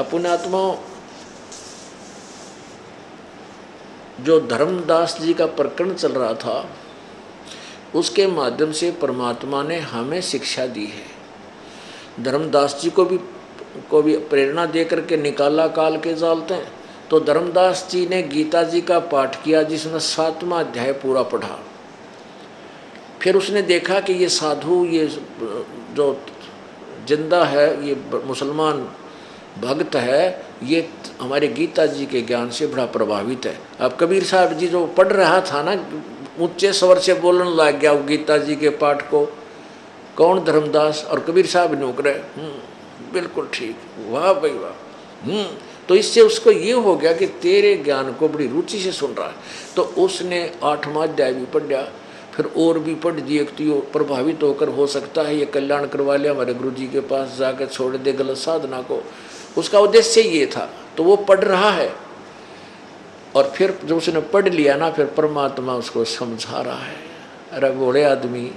पुण्यात्मा, जो धर्मदास जी का प्रकरण चल रहा था उसके माध्यम से परमात्मा ने हमें शिक्षा दी है। धर्मदास जी को भी प्रेरणा दे करके निकाला काल के जालते हैं। तो धर्मदास जी ने गीता जी का पाठ किया, जिसमें 7वां अध्याय पूरा पढ़ा। फिर उसने देखा कि ये साधु, ये जो जिंदा है, ये मुसलमान भक्त है, ये हमारे गीता जी के ज्ञान से बड़ा प्रभावित है। अब कबीर साहब जी जो पढ़ रहा था ना, ऊंचे स्वर से बोलने लग गया गीता जी के पाठ को। कौन? धर्मदास। और कबीर साहब नोक रहे, बिल्कुल ठीक, वाह भाई वाह। तो इससे उसको ये हो गया कि तेरे ज्ञान को बड़ी रुचि से सुन रहा है। तो उसने 8वां अध्याय भी पढ़ा, फिर और भी पढ़ दिए। तो प्रभावित होकर हो सकता है ये कल्याण करवा लिया, हमारे गुरु जी के पास जाकर छोड़ दे गलत साधना को। उसका उद्देश्य ये था। तो वो पढ़ रहा है, और फिर जब उसने पढ़ लिया ना, फिर परमात्मा उसको समझा रहा है। अरे बोले आदमी,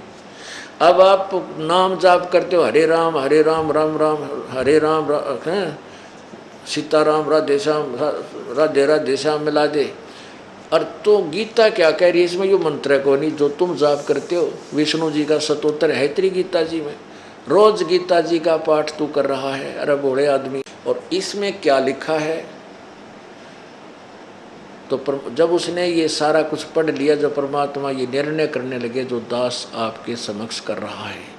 अब आप नाम जाप करते हो, हरे राम राम राम हरे राम, सीताराम राधे श्याम मिला दे। और तो गीता क्या कह रही है इसमें? यो मंत्र को नहीं जो तुम जाप करते हो, विष्णु जी का स्तोत्र है तेरी गीता जी में, रोज गीता जी का पाठ तू कर रहा है। अरे बोले आदमी, और इसमें क्या लिखा है? तो जब उसने ये सारा कुछ पढ़ लिया, जब परमात्मा ये निर्णय करने लगे जो दास आपके समक्ष कर रहा है।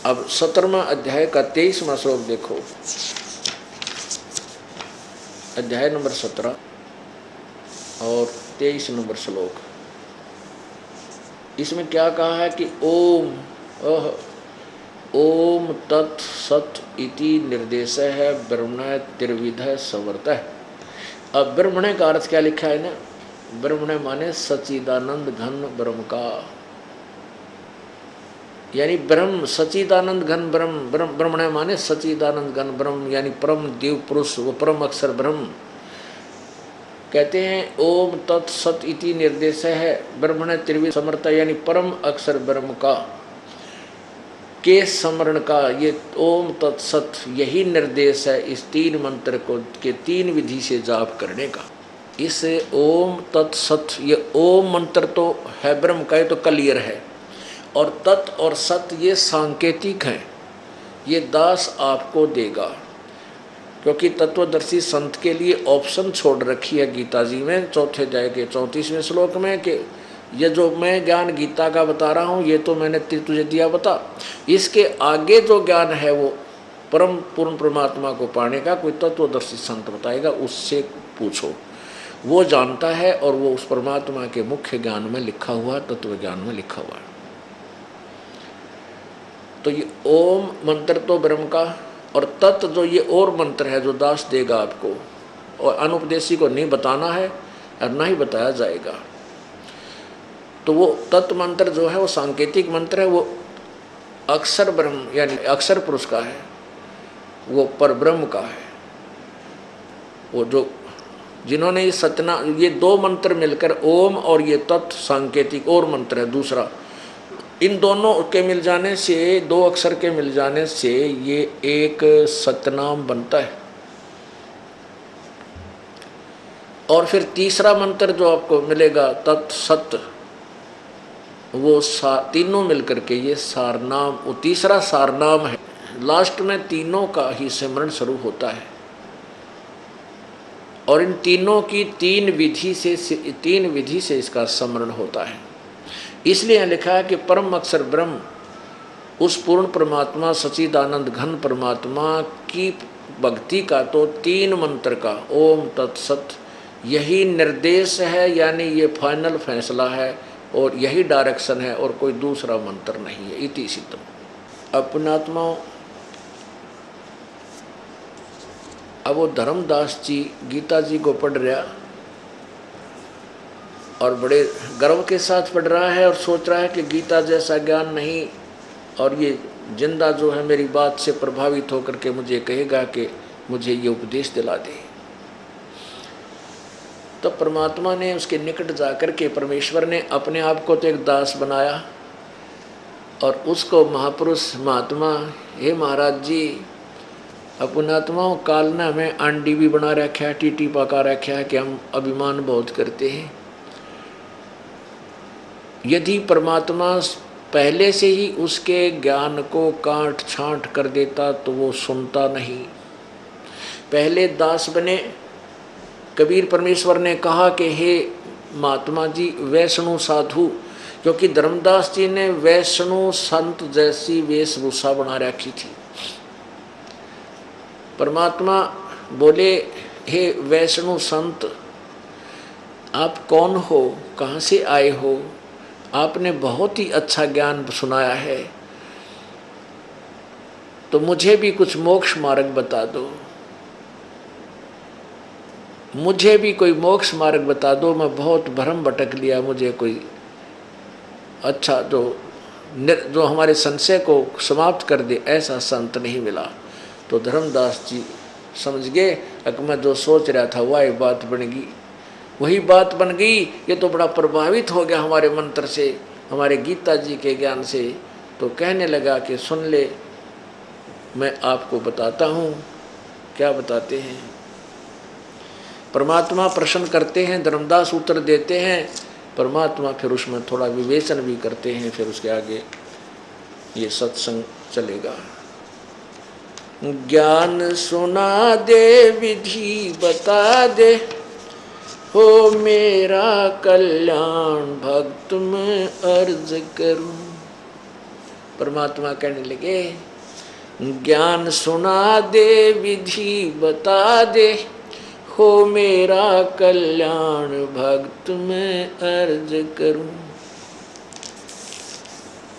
अब 17वां अध्याय का 23वां श्लोक देखो, अध्याय नंबर 17 और 23 नंबर श्लोक। इसमें क्या कहा है कि ओम तत् सत इति निर्देश है ब्रह्मण त्रिविध संवर्त। अब ब्रह्मण का अर्थ क्या लिखा है ना? ब्रह्मण माने सच्चिदानंद घन ब्रह्म का, यानी ब्रह्म सच्चिदानंद घन ब्रह्म। ब्रह्मण माने सच्चिदानंद घन ब्रह्म, यानी परम देव पुरुष, वो परम अक्षर ब्रह्म। कहते हैं ओम तत् सत इति निर्देश है ब्रह्मण त्रिविध समर्थ, यानी परम अक्षर ब्रह्म का के स्मरण का ये ओम तत्सत, यही निर्देश है इस 3 मंत्र को के 3 विधि से जाप करने का। इस ओम तत्सत, ये ओम मंत्र तो है ब्रह्म का, ये तो क्लियर है, और तत् और सत ये सांकेतिक हैं। ये दास आपको देगा, क्योंकि तत्वदर्शी संत के लिए ऑप्शन छोड़ रखी है गीता जी में 4th अध्याय के 34वें श्लोक में कि ये जो मैं ज्ञान गीता का बता रहा हूँ, ये तो मैंने तुझे दिया बता, इसके आगे जो ज्ञान है वो परम पूर्ण परमात्मा को पाने का कोई तत्वदर्शी संत बताएगा, उससे पूछो, वो जानता है। और वो उस परमात्मा के मुख्य ज्ञान में लिखा हुआ, तत्व ज्ञान में लिखा हुआ है। तो ये ओम मंत्र तो ब्रह्म का, और तत्व जो ये और मंत्र है जो दास देगा आपको, और अनुपदेशी को नहीं बताना है और ना ही बताया जाएगा। तो वो तत्व मंत्र जो है वो सांकेतिक मंत्र है, वो अक्षर ब्रह्म यानी अक्षर पुरुष का है, वो पर ब्रह्म का है। वो जो जिन्होंने ये सतना, ये 2 मंत्र मिलकर ओम और ये तत्व सांकेतिक और मंत्र है दूसरा, इन दोनों के मिल जाने से, 2 अक्षर के मिल जाने से ये एक सतनाम बनता है। और फिर तीसरा मंत्र जो आपको मिलेगा तत् सत्य, वो तीनों मिलकर के ये सारनाम, वो तीसरा सारनाम है। लास्ट में तीनों का ही सिमरण शुरू होता है, और इन तीनों की 3 विधि से इसका स्मरण होता है। इसलिए लिखा है कि परम अक्षर ब्रह्म, उस पूर्ण परमात्मा सच्चिदानंद घन परमात्मा की भक्ति का तो 3 मंत्र का ओम तत्सत यही निर्देश है, यानी ये फाइनल फैसला है और यही डायरेक्शन है, और कोई दूसरा मंत्र नहीं है। इति सिद्धम। अपनात्माओं, अब वो धर्मदास जी गीता जी को पढ़ रहा और बड़े गर्व के साथ पढ़ रहा है, और सोच रहा है कि गीता जैसा ज्ञान नहीं, और ये जिंदा जो है मेरी बात से प्रभावित होकर के मुझे कहेगा कि मुझे ये उपदेश दिला दे। तो परमात्मा ने उसके निकट जाकर के, परमेश्वर ने अपने आप को तो एक दास बनाया, और उसको महापुरुष महात्मा, हे महाराज जी पुण्यात्माओं, काल ने हमें आंडी भी बना रखा है, टीटी पका रखा है कि हम अभिमान बहुत करते हैं। यदि परमात्मा पहले से ही उसके ज्ञान को काट छांट कर देता तो वो सुनता नहीं। पहले दास बने। कबीर परमेश्वर ने कहा कि हे महात्मा जी, वैष्णु साधु, क्योंकि धर्मदास जी ने वैष्णु संत जैसी वेशभूषा बना रखी थी। परमात्मा बोले, हे वैष्णु संत, आप कौन हो, कहाँ से आए हो? आपने बहुत ही अच्छा ज्ञान सुनाया है, तो मुझे भी कुछ मोक्ष मार्ग बता दो, मुझे भी कोई मोक्ष मार्ग बता दो। मैं बहुत भ्रम भटक लिया, मुझे कोई अच्छा जो हमारे संशय को समाप्त कर दे ऐसा संत नहीं मिला। तो धर्मदास जी समझ गए कि मैं जो सोच रहा था वही बात बन गई, वही बात बन गई। ये तो बड़ा प्रभावित हो गया हमारे मंत्र से, हमारे गीता जी के ज्ञान से। तो कहने लगा कि सुन ले, मैं आपको बताता हूँ। क्या बताते हैं? परमात्मा प्रश्न करते हैं, धर्मदास उत्तर देते हैं। परमात्मा फिर उसमें थोड़ा विवेचन भी करते हैं, फिर उसके आगे ये सत्संग चलेगा। ज्ञान सुना दे, विधि बता दे, हो मेरा कल्याण भक्त में अर्ज करूं। परमात्मा कहने लगे, ज्ञान सुना दे, विधि बता दे, हो मेरा कल्याण भक्त में अर्ज करूं।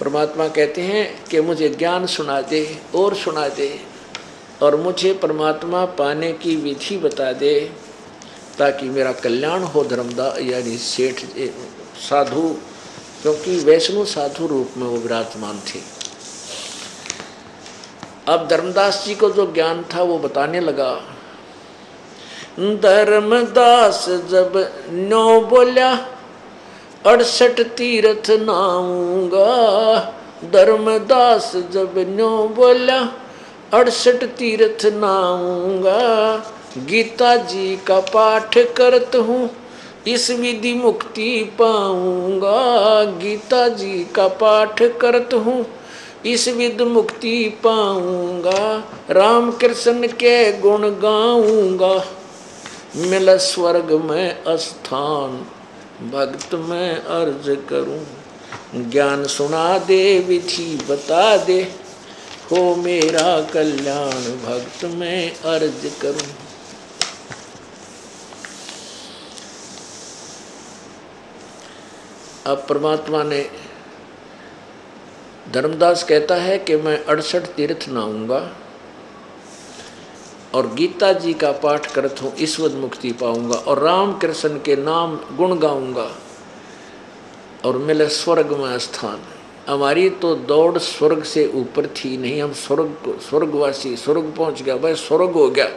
परमात्मा कहते हैं कि मुझे ज्ञान सुना दे और सुना दे, और मुझे परमात्मा पाने की विधि बता दे, ताकि मेरा कल्याण हो। धर्मदास यानी सेठ साधु, क्योंकि वैष्णु साधु रूप में वो विराजमान थे। अब धर्मदास जी को जो ज्ञान था वो बताने लगा। धर्मदास जब नो बोल्या, 68 तीर्थ नाऊंगा। धर्मदास जब नो बोल्या, 68 तीर्थ नाऊंगा। गीता जी का पाठ करत हूँ, इस विधि मुक्ति पाऊंगा। गीता जी का पाठ करत हूँ, इस विधि मुक्ति पाऊंगा। राम कृष्ण के गुण गाऊंगा, मिल स्वर्ग में स्थान भक्त में अर्ज करूं। ज्ञान सुना दे, विधि बता दे, हो मेरा कल्याण भक्त में अर्ज करूं। अब परमात्मा ने, धर्मदास कहता है कि मैं 68 तीर्थ नहाऊंगा और गीता जी का पाठ करता हूँ, ईश्वर मुक्ति पाऊंगा, और राम कृष्ण के नाम गुण गाऊंगा और मिले स्वर्ग में स्थान। हमारी तो दौड़ स्वर्ग से ऊपर थी नहीं, हम स्वर्गवासी, स्वर्ग पहुंच गया, भाई स्वर्ग हो गया।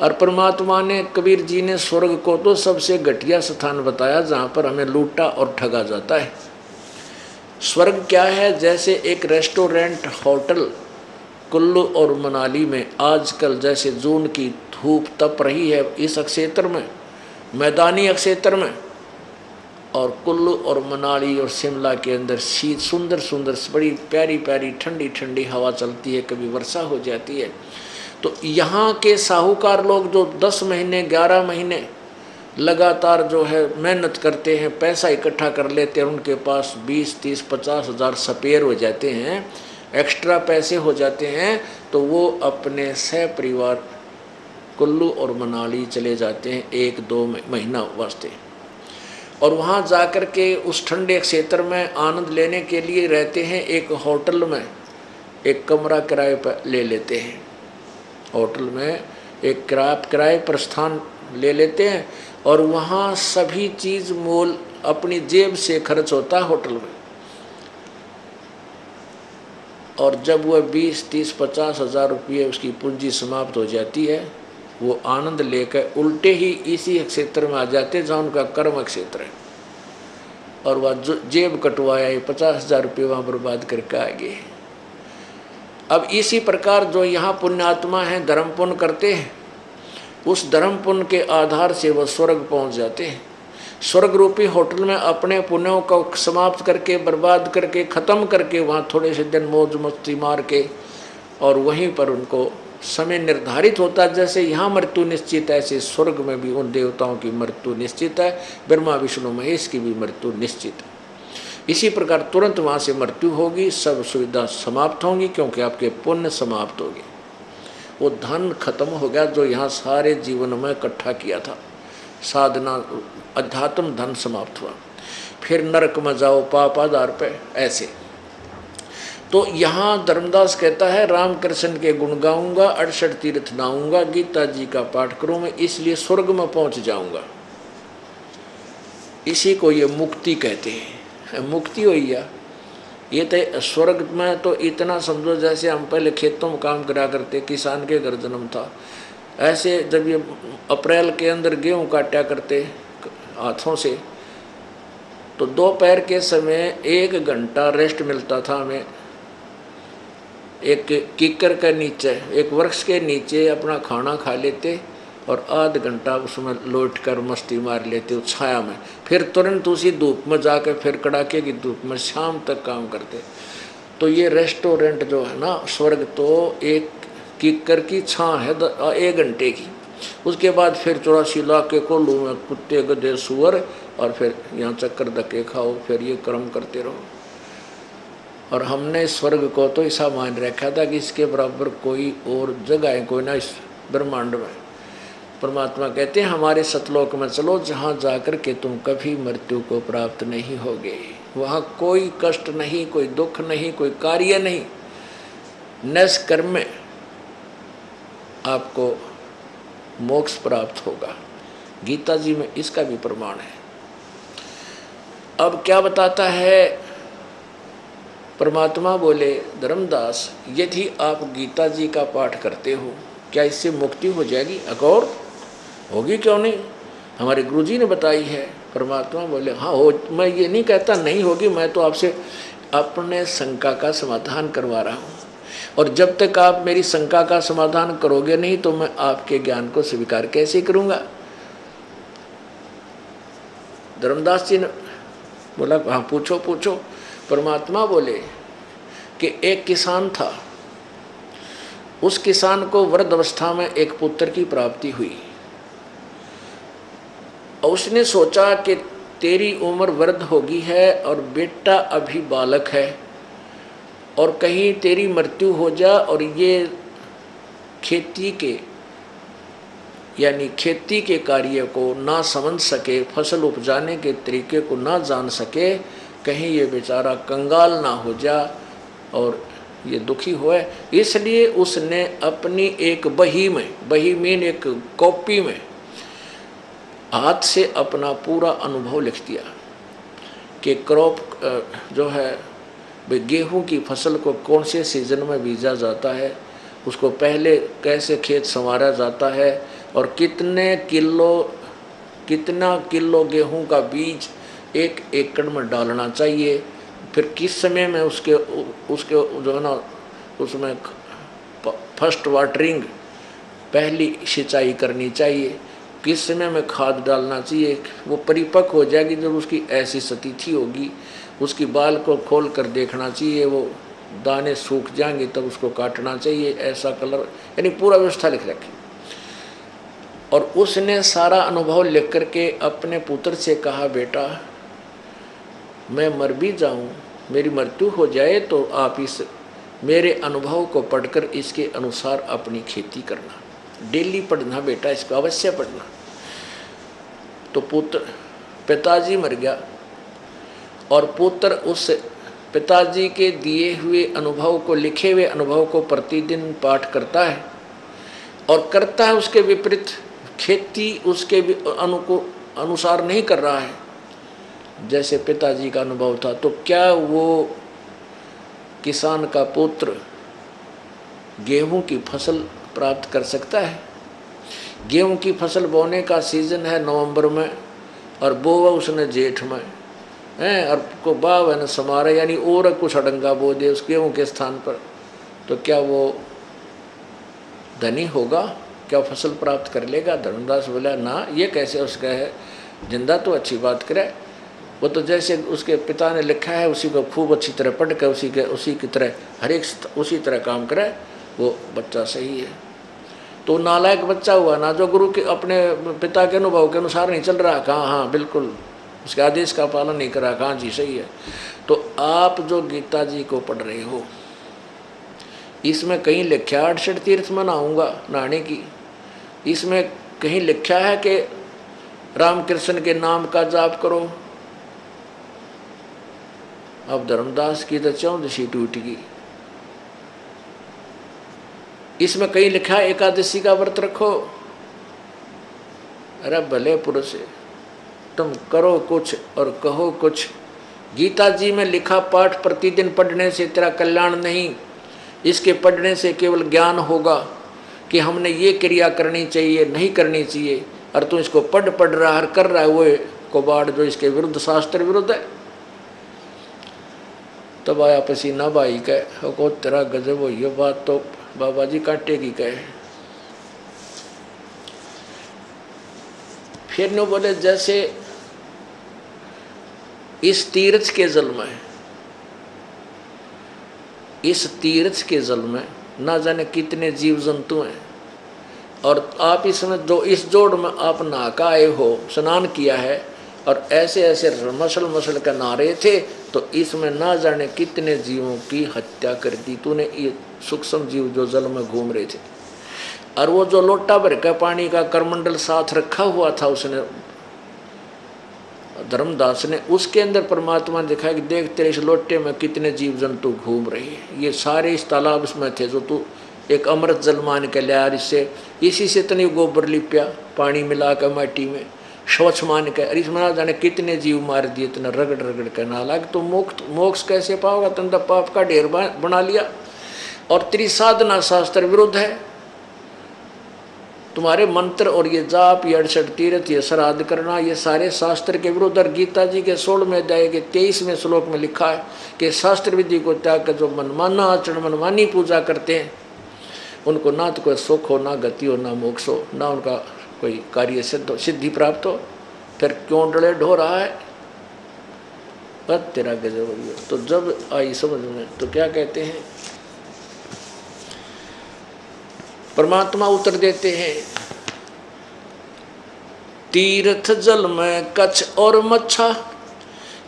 और परमात्मा ने, कबीर जी ने स्वर्ग को तो सबसे घटिया स्थान बताया जहाँ पर हमें लूटा और ठगा जाता है। स्वर्ग क्या है? जैसे एक रेस्टोरेंट, होटल कुल्लू और मनाली में आजकल जैसे जून की धूप तप रही है इस क्षेत्र में, मैदानी क्षेत्र में, और कुल्लू और मनाली और शिमला के अंदर शीत सुंदर सुंदर बड़ी प्यारी प्यारी ठंडी ठंडी हवा चलती है, कभी वर्षा हो जाती है। तो यहाँ के साहूकार लोग जो 10 महीने 11 महीने लगातार जो है मेहनत करते हैं, पैसा इकट्ठा कर लेते हैं, उनके पास 20, 30, 50 हज़ार स्पेयर हो जाते हैं, एक्स्ट्रा पैसे हो जाते हैं, तो वो अपने सह परिवार कुल्लू और मनाली चले जाते हैं 1-2 महीना वास्ते, और वहाँ जाकर के उस ठंडे क्षेत्र में आनंद लेने के लिए रहते हैं। एक होटल में एक कमरा किराए पर ले लेते हैं, होटल में एक किराए पर स्थान ले लेते हैं, और वहाँ सभी चीज़ मोल अपनी जेब से खर्च होता है होटल में। और जब वह 20, 30, 50 हज़ार रुपये उसकी पूंजी समाप्त हो जाती है, वो आनंद लेकर उल्टे ही इसी क्षेत्र में आ जाते जहाँ उनका कर्म क्षेत्र है, और वह जेब कटवाया 50 हज़ार रुपये वहाँ बर्बाद करके आ गए। अब इसी प्रकार जो यहाँ पुण्यात्मा हैं, धर्म पुण्य करते हैं, उस धर्म पुण्य के आधार से वह स्वर्ग पहुँच जाते हैं। स्वर्ग रूपी होटल में अपने पुण्यों को समाप्त करके, बर्बाद करके, ख़त्म करके, वहाँ थोड़े से दिन मौज मस्ती मार के, और वहीं पर उनको समय निर्धारित होता है। जैसे यहाँ मृत्यु निश्चित है, ऐसे स्वर्ग में भी उन देवताओं की मृत्यु निश्चित है, ब्रह्मा विष्णु महेश की भी मृत्यु निश्चित है। इसी प्रकार तुरंत वहाँ से मृत्यु होगी, सब सुविधा समाप्त होंगी, क्योंकि आपके पुण्य समाप्त हो गए, वो धन खत्म हो गया जो यहाँ सारे जीवन में इकट्ठा किया था, साधना अध्यात्म धन समाप्त हुआ। फिर नरक में जाओ पाप आधार पे, ऐसे। तो यहाँ धर्मदास कहता है रामकृष्ण के गुण गाऊंगा, 68 तीर्थ नाऊंगा, गीता जी का पाठ करूँ मैं, इसलिए स्वर्ग में पहुँच जाऊंगा। इसी को ये मुक्ति कहते हैं। मुक्ति हुई या ये तो स्वर्ग में तो इतना समझो जैसे हम पहले खेतों में काम करा करते, किसान के घर जन्म था, ऐसे जब ये अप्रैल के अंदर गेहूँ काटा करते हाथों से, तो दोपहर के समय 1 घंटा रेस्ट मिलता था हमें, एक कीकर के नीचे, एक वृक्ष के नीचे अपना खाना खा लेते और आध घंटा उसमें लौट कर मस्ती मार लेते उस छाया में, फिर तुरंत उसी धूप में जाकर फिर कड़ाके की धूप में शाम तक काम करते। तो ये रेस्टोरेंट जो है ना, स्वर्ग तो एक कीकर की छाँ है 1 घंटे की, उसके बाद फिर 84 लाख के कोल्हू में कुत्ते गधे सुअर, और फिर यहाँ चक्कर धक्के खाओ, फिर ये कर्म करते रहो। और हमने स्वर्ग को तो ऐसा मान रखा था कि इसके बराबर कोई और जगह है कोई ना इस ब्रह्मांड में। परमात्मा कहते हैं हमारे सतलोक में चलो, जहाँ जाकर के तुम कभी मृत्यु को प्राप्त नहीं होगे, वहाँ कोई कष्ट नहीं, कोई दुख नहीं, कोई कार्य नहीं, निष्कर्म में आपको मोक्ष प्राप्त होगा। गीता जी में इसका भी प्रमाण है। अब क्या बताता है परमात्मा? बोले धर्मदास, यदि आप गीता जी का पाठ करते हो, क्या इससे मुक्ति हो जाएगी? अकौर होगी, क्यों नहीं, हमारे गुरुजी ने बताई है। परमात्मा बोले हाँ हो, मैं ये नहीं कहता नहीं होगी, मैं तो आपसे अपने शंका का समाधान करवा रहा हूँ, और जब तक आप मेरी शंका का समाधान करोगे नहीं तो मैं आपके ज्ञान को स्वीकार कैसे करूँगा। धर्मदास जी ने बोला हाँ पूछो पूछो। परमात्मा बोले कि एक किसान था, उस किसान को वृद्ध अवस्था में एक पुत्र की प्राप्ति हुई, और उसने सोचा कि तेरी उम्र वृद्ध होगी है और बेटा अभी बालक है, और कहीं तेरी मृत्यु हो जा और ये खेती के यानी खेती के कार्य को ना समझ सके, फसल उपजाने के तरीके को ना जान सके, कहीं ये बेचारा कंगाल ना हो जा और ये दुखी होए। इसलिए उसने अपनी एक बही में एक कॉपी में हाथ से अपना पूरा अनुभव लिख दिया कि क्रॉप जो है गेहूं की फसल को कौन से सीजन में बीजा जाता है, उसको पहले कैसे खेत संवारा जाता है, और कितना किलो गेहूं का बीज 1 एकड़ में डालना चाहिए, फिर किस समय में उसके जो है ना उसमें फर्स्ट वाटरिंग पहली सिंचाई करनी चाहिए, किस समय में खाद डालना चाहिए। वो परिपक्व हो जाएगी जब उसकी ऐसी स्थिति होगी, उसकी बाल को खोल कर देखना चाहिए, वो दाने सूख जाएंगे तब उसको काटना चाहिए, ऐसा कलर, यानी पूरा व्यवस्था लिख रखी। और उसने सारा अनुभव लिख करके अपने पुत्र से कहा बेटा मैं मर भी जाऊं, मेरी मृत्यु हो जाए तो आप इस मेरे अनुभव को पढ़कर इसके अनुसार अपनी खेती करना, डेली पढ़ना बेटा, इसको अवश्य पढ़ना। तो पुत्र पिताजी मर गया और पुत्र उस पिताजी के दिए हुए अनुभव को, लिखे हुए अनुभव को प्रतिदिन पाठ करता है, और करता है उसके विपरीत, खेती उसके अनुसार नहीं कर रहा है जैसे पिताजी का अनुभव था। तो क्या वो किसान का पुत्र गेहूं की फसल प्राप्त कर सकता है? गेहूं की फसल बोने का सीजन है नवंबर में, और बोवा उसने जेठ में है, और को बाव है न समारा, यानी और कुछ अडंगा बो दे उस गेहूं के स्थान पर, तो क्या वो धनी होगा, क्या फसल प्राप्त कर लेगा? धर्मदास बोला ना, ये कैसे उसका है, जिंदा तो अच्छी बात करे, वो तो जैसे उसके पिता ने लिखा है उसी को खूब अच्छी तरह पढ़ कर उसी की तरह हर एक उसी तरह काम करे, वो बच्चा सही है। तो नालायक बच्चा हुआ ना, जो गुरु के अपने पिता के अनुभव के अनुसार नहीं चल रहा, कहाँ हाँ बिल्कुल उसके आदेश का पालन नहीं करा, कहाँ जी सही है। तो आप जो गीता जी को पढ़ रहे हो, इसमें कहीं लिखा 68 तीर्थ मनाऊंगा नहाने की, इसमें कहीं लिखा है कि रामकृष्ण के नाम का जाप करो। अब धर्मदास की तो चौदशी टूट गई। इसमें कहीं लिखा है एकादशी का व्रत रखो। अरे भले पुरुष है, तुम करो कुछ और कहो कुछ। गीता जी में लिखा पाठ प्रतिदिन पढ़ने से तेरा कल्याण नहीं, इसके पढ़ने से केवल ज्ञान होगा कि हमने ये क्रिया करनी चाहिए नहीं करनी चाहिए, और तू इसको पढ़ रहा है कर रहा है, वो कबाड़ जो इसके विरुद्ध, शास्त्र विरुद्ध है। तब आया पसीना भाई कह को तेरा गजब हो, ये बात तो बाबा जी काटेगी कहे। फिर न बोले जैसे इस तीर्थ के जल में, इस तीर्थ के जल में ना जाने कितने जीव जंतु हैं, और आप इसमें जो इस जोड़ में आप नहा के आए हो, स्नान किया है और ऐसे ऐसे मसल का नहा रहे थे, तो इसमें ना जाने कितने जीवों की हत्या कर दी तूने। ये सूक्ष्म जीव जो जल में घूम रहे थे, और वो जो लोटा भर का पानी का करमंडल साथ रखा हुआ था उसने, धर्मदास ने, उसके अंदर परमात्मा ने दिखाया कि देख तेरे इस लोटे में कितने जीव जंतु घूम रहे हैं, ये सारे इस तालाब में थे जो तू एक अमृत जल मान के लिया, इससे इसी से तनी गोबर लिपिया, पानी मिला कर माटी में शौच मान के, अरे इसमें ना जाने कितने जीव मार दिए, इतना रगड़ के नाला कि तुम मोक्ष कैसे पाओगा? तुमने पाप का ढेर बना लिया, और तेरी साधना शास्त्र विरुद्ध है। तुम्हारे मंत्र और ये जाप, ये 68 तीर्थ, ये श्राद्ध करना, ये सारे शास्त्र के विरुद्ध। और गीता जी के 16वें अध्याय के 23वें श्लोक में लिखा है कि शास्त्र विधि को त्याग कर जो मनमाना आचरण, मनमानी पूजा करते हैं, उनको ना तो कोई सुख हो, ना गति हो, ना मोक्ष हो, ना उनका कोई कार्य सिद्धि प्राप्त हो। फिर क्यों डले ढो रहा है? बस तेरा गजब हो गया। तो जब आई समझ में तो क्या कहते हैं, परमात्मा उत्तर देते हैं, तीर्थ जल में कच्छ और मच्छा,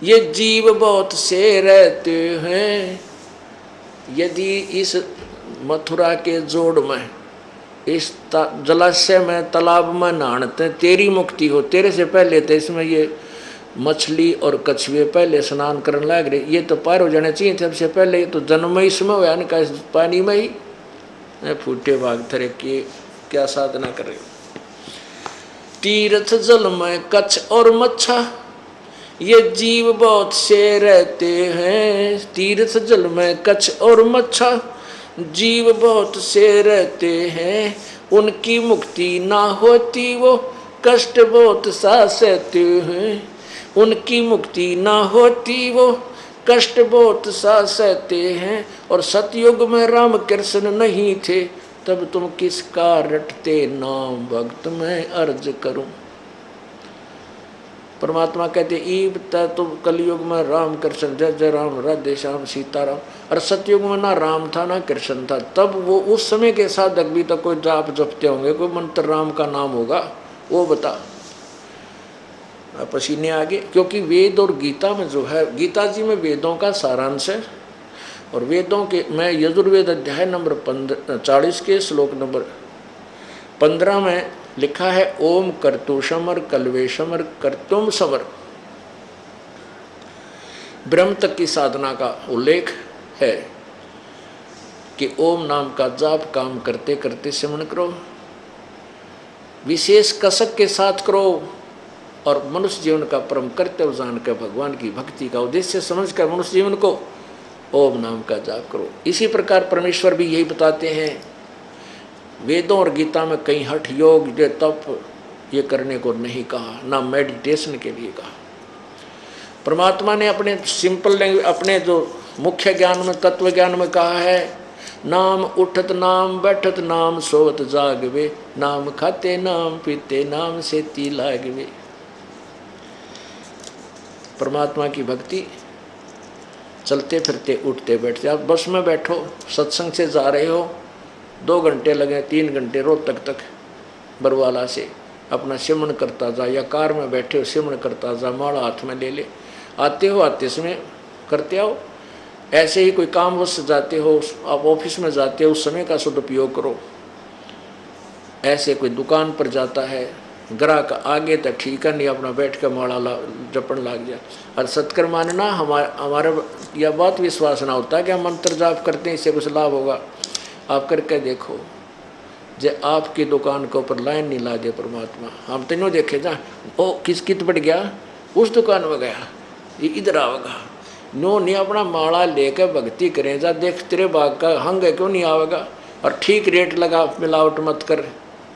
ये जीव बहुत से रहते हैं। यदि इस मथुरा के जोड़ में, इस जलाशय में, तालाब में नहाते तेरी मुक्ति हो, तेरे से पहले तो इसमें ये मछली और कछुए पहले स्नान करने लग रहे, ये तो पार हो जाने चाहिए थे सबसे पहले। ये तो जन्म इसमें हुआ इनका, इस पानी में ही फूटे भाग थरे के क्या साधना कर रहे हो। तीर्थ जल में कच्छ और मच्छा, ये जीव बहुत से रहते हैं। तीर्थ जल में कच्छ और मच्छा, जीव बहुत से रहते हैं। उनकी मुक्ति ना होती वो कष्ट बहुत सा सहते हैं। उनकी मुक्ति ना होती वो कष्ट बहुत सा सहते हैं। और सतयुग में राम कृष्ण नहीं थे, तब तुम किसका रटते नाम भक्त मैं अर्ज करूं। परमात्मा कहते ईब तुम कलयुग में राम कृष्ण, जय जय राम, राधे श्याम, सीताराम। और सतयुग में ना राम था ना कृष्ण था, तब वो उस समय के साधक भी तो कोई जाप जपते होंगे, कोई मंत्र राम का नाम होगा, वो बता। पसीने आगे, क्योंकि वेद और गीता में जो है, गीता जी में वेदों का सारांश है, और वेदों के मैं यजुर्वेद अध्याय नंबर 40 के श्लोक नंबर 15 में लिखा है, ओम कर्तुषमर कल्वेशमर कर्तुम समर। ब्रह्म तक की साधना का उल्लेख है कि ओम नाम का जाप काम करते करते सिमरण करो, विशेष कसक के साथ करो, और मनुष्य जीवन का परम कर्तव्य जानकर भगवान की भक्ति का उद्देश्य समझकर मनुष्य जीवन को ओम नाम का जाप करो। इसी प्रकार परमेश्वर भी यही बताते हैं, वेदों और गीता में कहीं हठ योग, तप ये करने को नहीं कहा, ना मेडिटेशन के लिए कहा। परमात्मा ने अपने सिंपल लैंग्वेज, अपने जो मुख्य ज्ञान में, तत्व ज्ञान में कहा है नाम उठत नाम बैठत नाम सोवत जागवे, नाम खाते नाम पीते नाम सेती लागवे। परमात्मा की भक्ति चलते फिरते उठते बैठते। आप बस में बैठो, सत्संग से जा रहे हो, 2 घंटे लगे 3 घंटे रोहतक तक बरवाला से अपना सिमरन करता जा, या कार में बैठे हो सिमरन करता जा, माला हाथ में ले ले, आते हो आते समय करते आओ। ऐसे ही कोई काम वश जाते हो, आप ऑफिस में जाते हो, उस समय का सदुपयोग करो। ऐसे कोई दुकान पर जाता है, ग्राहक आगे तक ठीक है, नहीं अपना बैठ कर माला जपन लाग जाए। और सत्कर्म मानना हमारा यह बात विश्वास ना होता कि हम मंत्र जाप करते हैं इससे कुछ लाभ होगा। आप करके देखो, जे आपकी दुकान के ऊपर लाइन नहीं ला दे परमात्मा, हम तीनों देखे जा, ओ किस कित बढ़ गया, उस दुकान में गया, ये इधर आवेगा, नो नहीं अपना माला लेकर भक्ति करें जा, देख तेरे बाग का हंग है क्यों नहीं आवेगा। और ठीक रेट लगा, मिलावट मत कर,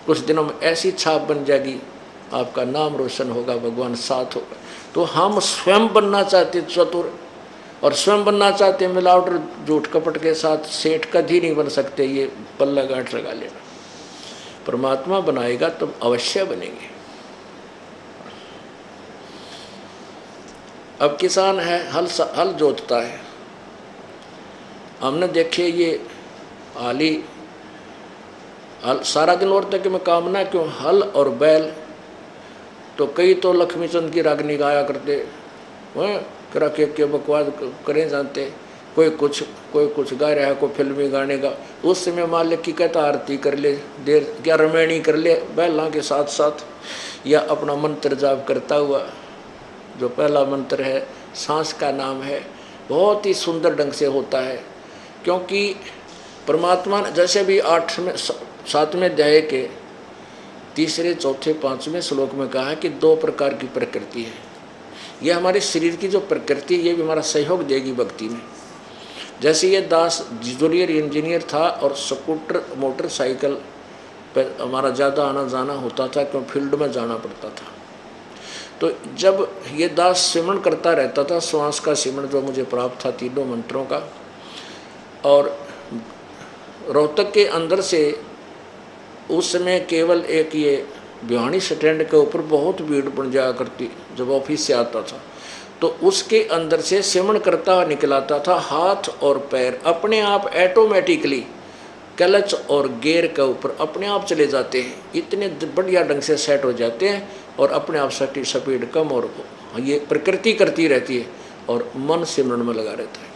कुछ दिनों में ऐसी छाप बन जाएगी, आपका नाम रोशन होगा, भगवान साथ होगा। तो हम स्वयं बनना चाहते चतुर, और स्वयं बनना चाहते मिलावट झूठ कपट के साथ सेठ कभी नहीं बन सकते, ये पल्ला गांठ लगा लेना। परमात्मा बनाएगा तब अवश्य बनेंगे। अब किसान है, हल जोतता है, हमने देखे ये आली सारा दिन और तक में कामना क्यों, हल और बैल। तो कई तो लक्ष्मी चंद की रागनी गाया करते, वह करा के बकवाद करें जानते, कोई कुछ गा रहा है, कोई फिल्मी गाने का। उस समय मालिक की कहता आरती कर ले, देर क्या रमैनी कर ले बैलों के साथ साथ, या अपना मंत्र जाप करता हुआ। जो पहला मंत्र है सांस का नाम है, बहुत ही सुंदर ढंग से होता है, क्योंकि परमात्मा ने जैसे भी 7वें अध्याय के 3, 4, 5वें श्लोक में कहा है कि 2 प्रकार की प्रकृति है। यह हमारे शरीर की जो प्रकृति है, ये भी हमारा सहयोग देगी भक्ति में। जैसे ये दास जूनियर इंजीनियर था और स्कूटर मोटरसाइकिल पर हमारा ज़्यादा आना जाना होता था, क्यों फील्ड में जाना पड़ता था। तो जब ये दास सिमरन करता रहता था, श्वास का सिमरन जो मुझे प्राप्त था 3 मंत्रों का, और रोहतक के अंदर से उस समय केवल एक ये भिवानी स्टैंड के ऊपर बहुत भीड़ बन जाया करती जब ऑफिस से आता था, तो उसके अंदर से सिमरन करता हुआ निकलाता था। हाथ और पैर अपने आप ऑटोमेटिकली क्लच और गियर के ऊपर अपने आप चले जाते हैं, इतने बढ़िया ढंग से सेट हो जाते हैं, और अपने आप स्पीड कम, और ये प्रकृति करती रहती है और मन सिमरन में लगा रहता है।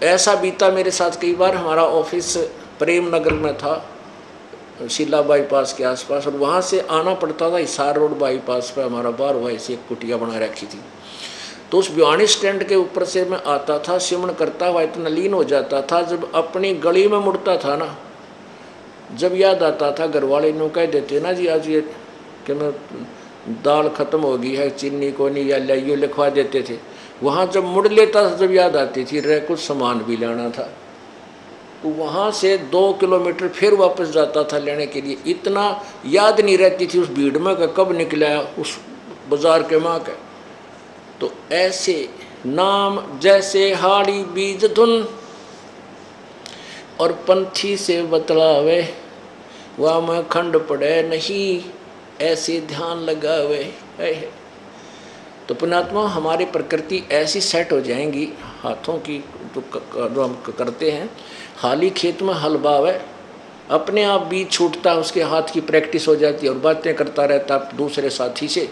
ऐसा बीता मेरे साथ कई बार। हमारा ऑफिस प्रेम नगर में था, शीला बाईपास के आसपास, और वहाँ से आना पड़ता था हिसार रोड बाईपास पर। हमारा बार भाई से एक कुटिया बना रखी थी, तो उस भिवानी स्टैंड के ऊपर से मैं आता था, सिमरन करता हुआ इतना लीन हो जाता था। जब अपनी गली में मुड़ता था ना, जब याद आता था, घर वाले नो कह देते ना जी आज ये कि मैं दाल ख़त्म हो गई है, चीनी को नहीं, या लाइयो लिखवा देते थे। वहाँ जब मुड़ लेता था, जब याद आती थी रे कुछ सामान भी लेना था, तो वहाँ से 2 किलोमीटर फिर वापस जाता था लेने के लिए। इतना याद नहीं रहती थी उस भीड़ में कि कब निकला उस बाजार के माँ का। तो ऐसे नाम जैसे हाड़ी बीज धुन, और पंथी से बतलावे, वह में खंड पड़े नहीं, ऐसे ध्यान लगावे। तो पुण्यात्मा हमारी प्रकृति ऐसी सेट हो जाएंगी, हाथों की जो हम करते हैं, हाली खेत में हल बावे, अपने आप बीज छूटता है, उसके हाथ की प्रैक्टिस हो जाती है, और बातें करता रहता दूसरे साथी से।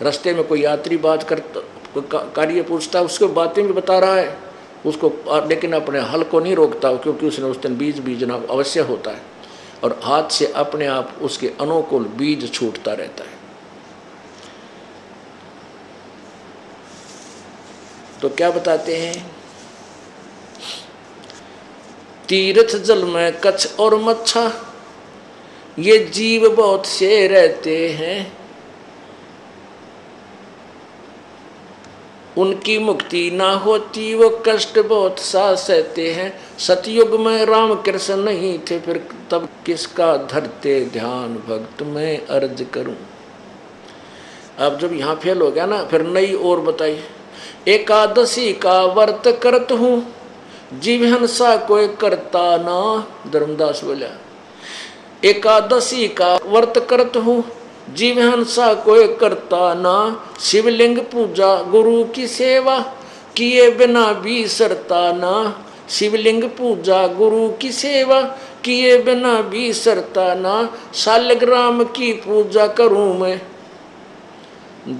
रास्ते में कोई यात्री बात करता, कार्य पूछता, उसको बातें भी बता रहा है उसको, लेकिन अपने हल को नहीं रोकता, क्योंकि उसने उस दिन बीज बीजना अवश्य होता है, और हाथ से अपने आप उसके अनुकूल बीज छूटता रहता है। तो क्या बताते हैं, तीर्थ जल में कच्छ और मच्छा, ये जीव बहुत से रहते हैं, उनकी मुक्ति ना होती, वो कष्ट बहुत सा सहते हैं। सतयुग में राम कृष्ण नहीं थे, फिर तब किसका धरते ध्यान भक्त मैं अर्ज करूं। अब जब यहाँ फेल हो गया ना, फिर नई और बताई। एकादशी का व्रत करत हूँ, जीव हंसा कोई करता ना। धर्मदास बोला एकादशी का व्रत करत हूँ, जीव हंसा कोई करता ना। शिवलिंग पूजा गुरु की सेवा, किए बिना भी सरता ना। शिवलिंग पूजा गुरु की सेवा, किए बिना भी सरता ना। शालिग्राम की पूजा करूं मैं,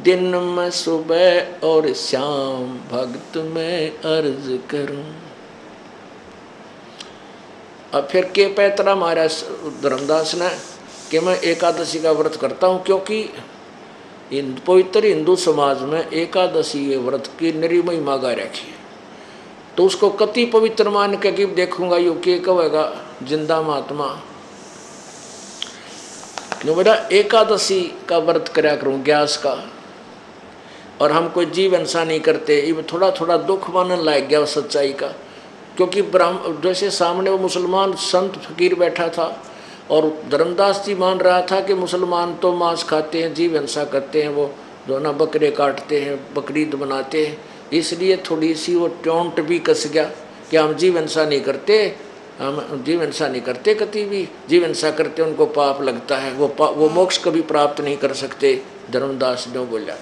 दिन में सुबह और शाम भक्त में अर्ज करूं। अब फिर के पैतरा मारा धर्मदास ने कि मैं एकादशी का व्रत करता हूं, क्योंकि पवित्र हिंदू समाज में एकादशी के व्रत की निरी महिमा गा रखी है। तो उसको कति पवित्र मान के कि देखूंगा यू के कहेगा जिंदा महात्मा क्यों बेटा एकादशी का व्रत कराया करूं ग्यास का। और हम कोई जीव हिंसा नहीं करते, ये थोड़ा थोड़ा दुख मानने लग गया सच्चाई का। क्योंकि ब्राह्मण जैसे सामने वो मुसलमान संत फकीर बैठा था और धर्मदास जी मान रहा था कि मुसलमान तो मांस खाते हैं, जीव हिंसा करते हैं, वो जो ना बकरे काटते हैं, बकरीद बनाते हैं। इसलिए थोड़ी सी वो टोंट भी कस गया कि हम जीव हिंसा नहीं करते, हम जीव हिंसा नहीं करते, कभी भी जीव हिंसा करते उनको पाप लगता है, वो मोक्ष कभी प्राप्त नहीं कर सकते। धर्मदास ने बोला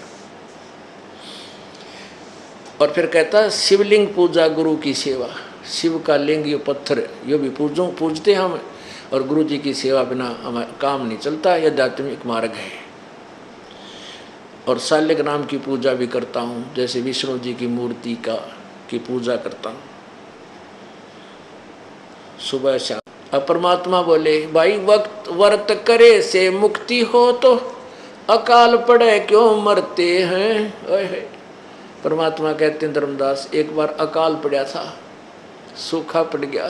और फिर कहता है शिवलिंग पूजा गुरु की सेवा। शिव का लिंग ये पत्थर ये भी पूजते हम, और गुरु जी की सेवा बिना हमारा काम नहीं चलता, यह आध्यात्मिक मार्ग है। और शालिग्राम की पूजा भी करता हूँ, जैसे विष्णु जी की मूर्ति की पूजा करता हूँ सुबह शाम। अब परमात्मा बोले भाई वक्त व्रत करे से मुक्ति हो, तो अकाल पड़े क्यों मरते हैं। परमात्मा कहते हैं धर्मदास एक बार अकाल पड़ा था, सूखा पड़ गया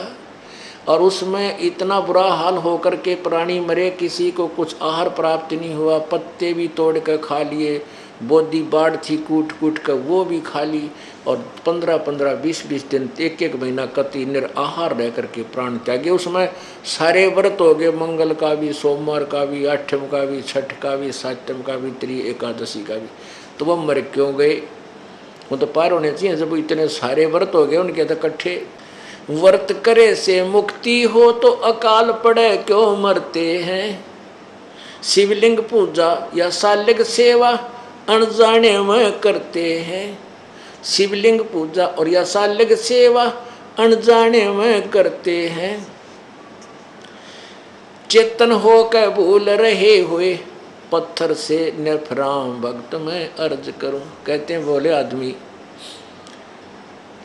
और उसमें इतना बुरा हाल होकर के प्राणी मरे, किसी को कुछ आहार प्राप्त नहीं हुआ, पत्ते भी तोड़ कर खा लिए, बोधी बाढ़ थी कूट कूट कर वो भी खा ली, और 15-15, 20-20 दिन 1-1 महीना कति निराहार रह करके प्राण त्यागे। उसमें सारे व्रत हो गए, मंगल का भी, सोमवार का भी, आठम का भी, छठ का भी, सातम का भी, त्रि एकादशी का भी। तो वह मर क्यों गए? वो तो पार होने चाहिए जब इतने सारे व्रत हो गए उनके तो इकट्ठे। व्रत करे से मुक्ति हो, तो अकाल पड़े क्यों मरते हैं। शिवलिंग पूजा या शालिग सेवा अनजाने में करते हैं। शिवलिंग पूजा और या शालिग सेवा अनजाने में करते हैं। चेतन हो के भूल रहे हुए, पत्थर से निर्भराम भक्त में अर्ज करूं। कहते हैं बोले आदमी